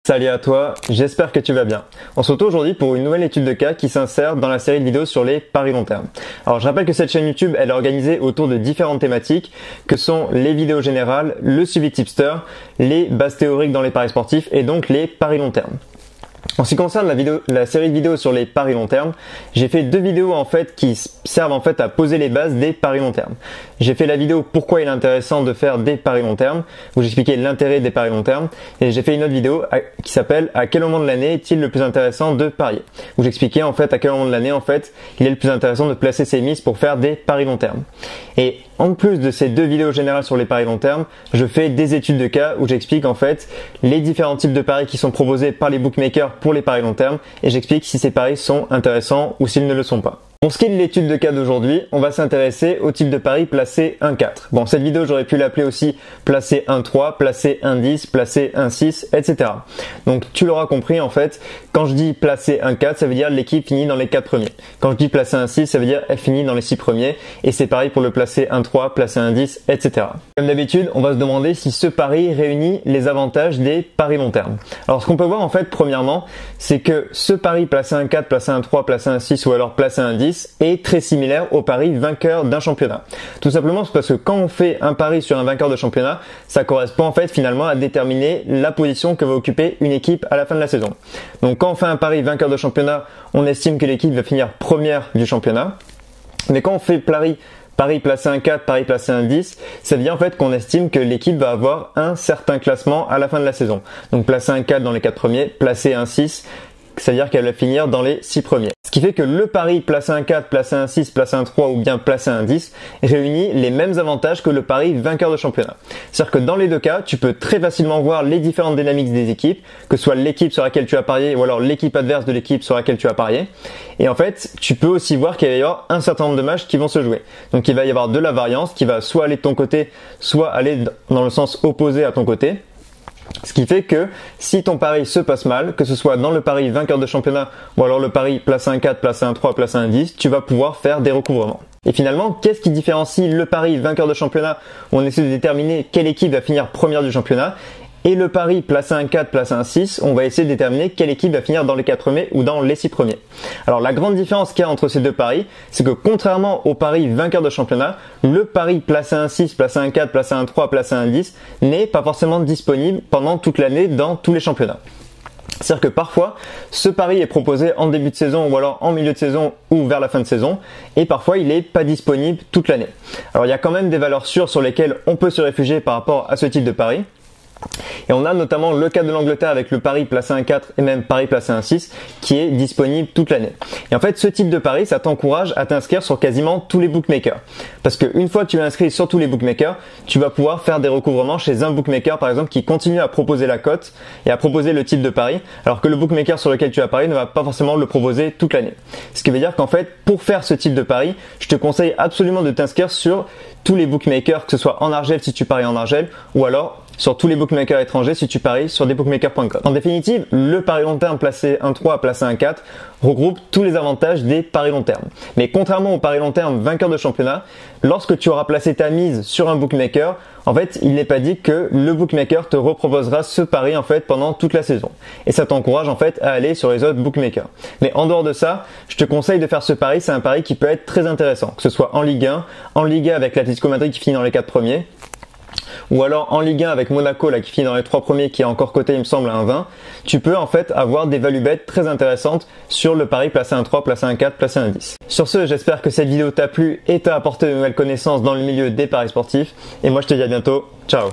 Salut à toi, j'espère que tu vas bien. On se retrouve aujourd'hui pour une nouvelle étude de cas qui s'insère dans la série de vidéos sur les paris long terme. Alors je rappelle que cette chaîne YouTube elle est organisée autour de différentes thématiques que sont les vidéos générales, le suivi tipster, les bases théoriques dans les paris sportifs et donc les paris long terme. En ce qui concerne la série de vidéos sur les paris long terme, j'ai fait deux vidéos en fait qui servent en fait à poser les bases des paris long terme. J'ai fait la vidéo pourquoi il est intéressant de faire des paris long terme, où j'expliquais l'intérêt des paris long terme, et j'ai fait une autre vidéo qui s'appelle à quel moment de l'année est-il le plus intéressant de parier, où j'expliquais en fait à quel moment de l'année en fait il est le plus intéressant de placer ses mises pour faire des paris long terme. Et en plus de ces deux vidéos générales sur les paris long terme, je fais des études de cas où j'explique en fait les différents types de paris qui sont proposés par les bookmakers pour les paris long terme et j'explique si ces paris sont intéressants ou s'ils ne le sont pas. Pour ce qui est de l'étude de cas d'aujourd'hui, on va s'intéresser au type de pari placé 1-4. Bon, cette vidéo, j'aurais pu l'appeler aussi placé 1-3, placé 1-10, placé 1-6, etc. Donc, tu l'auras compris, en fait, quand je dis placé 1-4, ça veut dire l'équipe finit dans les 4 premiers. Quand je dis placé 1-6, ça veut dire elle finit dans les 6 premiers. Et c'est pareil pour le placé 1-3, placé 1-10, etc. Comme d'habitude, on va se demander si ce pari réunit les avantages des paris long terme. Alors, ce qu'on peut voir, en fait, premièrement, c'est que ce pari placé 1-4, placé 1-3, placé 1-6 ou alors placé 1-10, est très similaire au pari vainqueur d'un championnat. Tout simplement c'est parce que quand on fait un pari sur un vainqueur de championnat, ça correspond en fait finalement à déterminer la position que va occuper une équipe à la fin de la saison. Donc quand on fait un pari vainqueur de championnat, on estime que l'équipe va finir première du championnat. Mais quand on fait pari placé 1-4, pari placé 1-10, ça veut dire en fait qu'on estime que l'équipe va avoir un certain classement à la fin de la saison. Donc placé 1-4 dans les 4 premiers, placé 1-6, c'est-à-dire qu'elle va finir dans les 6 premiers. Ce qui fait que le pari placé 1-4, placé 1-6, placé 1-3 ou bien placé 1-10 réunit les mêmes avantages que le pari vainqueur de championnat. C'est-à-dire que dans les deux cas, tu peux très facilement voir les différentes dynamiques des équipes, que ce soit l'équipe sur laquelle tu as parié ou alors l'équipe adverse de l'équipe sur laquelle tu as parié. Et en fait, tu peux aussi voir qu'il va y avoir un certain nombre de matchs qui vont se jouer. Donc il va y avoir de la variance qui va soit aller de ton côté, soit aller dans le sens opposé à ton côté. Ce qui fait que si ton pari se passe mal, que ce soit dans le pari vainqueur de championnat ou alors le pari placé 1-4, placé 1-3, placé 1-10, tu vas pouvoir faire des recouvrements. Et finalement, qu'est-ce qui différencie le pari vainqueur de championnat où on essaie de déterminer quelle équipe va finir première du championnat et le pari placé 1-4, placé 1-6, on va essayer de déterminer quelle équipe va finir dans les 4 premiers ou dans les 6 premiers. Alors la grande différence qu'il y a entre ces deux paris, c'est que contrairement au pari vainqueur de championnat, le pari placé 1-6, placé 1-4, placé 1-3, placé 1-10 n'est pas forcément disponible pendant toute l'année dans tous les championnats. C'est-à-dire que parfois, ce pari est proposé en début de saison ou alors en milieu de saison ou vers la fin de saison et parfois il n'est pas disponible toute l'année. Alors il y a quand même des valeurs sûres sur lesquelles on peut se réfugier par rapport à ce type de pari. Et on a notamment le cas de l'Angleterre avec le pari placé 1-4 et même pari placé 1-6 qui est disponible toute l'année. Et en fait, ce type de pari, ça t'encourage à t'inscrire sur quasiment tous les bookmakers. Parce qu'une fois que tu es inscrit sur tous les bookmakers, tu vas pouvoir faire des recouvrements chez un bookmaker par exemple qui continue à proposer la cote et à proposer le type de pari, alors que le bookmaker sur lequel tu as parié ne va pas forcément le proposer toute l'année. Ce qui veut dire qu'en fait, pour faire ce type de pari, je te conseille absolument de t'inscrire sur tous les bookmakers, que ce soit en argel si tu paries en argel ou alors sur tous les bookmakers étrangers si tu paries sur desbookmakers.com. En définitive, le pari long terme placé 1-3, placé 1-4 regroupe tous les avantages des paris long terme. Mais contrairement au pari long terme vainqueur de championnat, lorsque tu auras placé ta mise sur un bookmaker, en fait, il n'est pas dit que le bookmaker te reproposera ce pari en fait pendant toute la saison. Et ça t'encourage en fait à aller sur les autres bookmakers. Mais en dehors de ça, je te conseille de faire ce pari, c'est un pari qui peut être très intéressant, que ce soit en Ligue 1, en Liga avec l'Atlético Madrid qui finit dans les 4 premiers, ou alors en Ligue 1 avec Monaco là qui finit dans les 3 premiers qui est encore coté il me semble à 1,20, tu peux en fait avoir des value bets très intéressantes sur le pari placé 1-3, placé 1-4, placé 1-10. Sur ce, j'espère que cette vidéo t'a plu et t'a apporté de nouvelles connaissances dans le milieu des paris sportifs et moi je te dis à bientôt, ciao.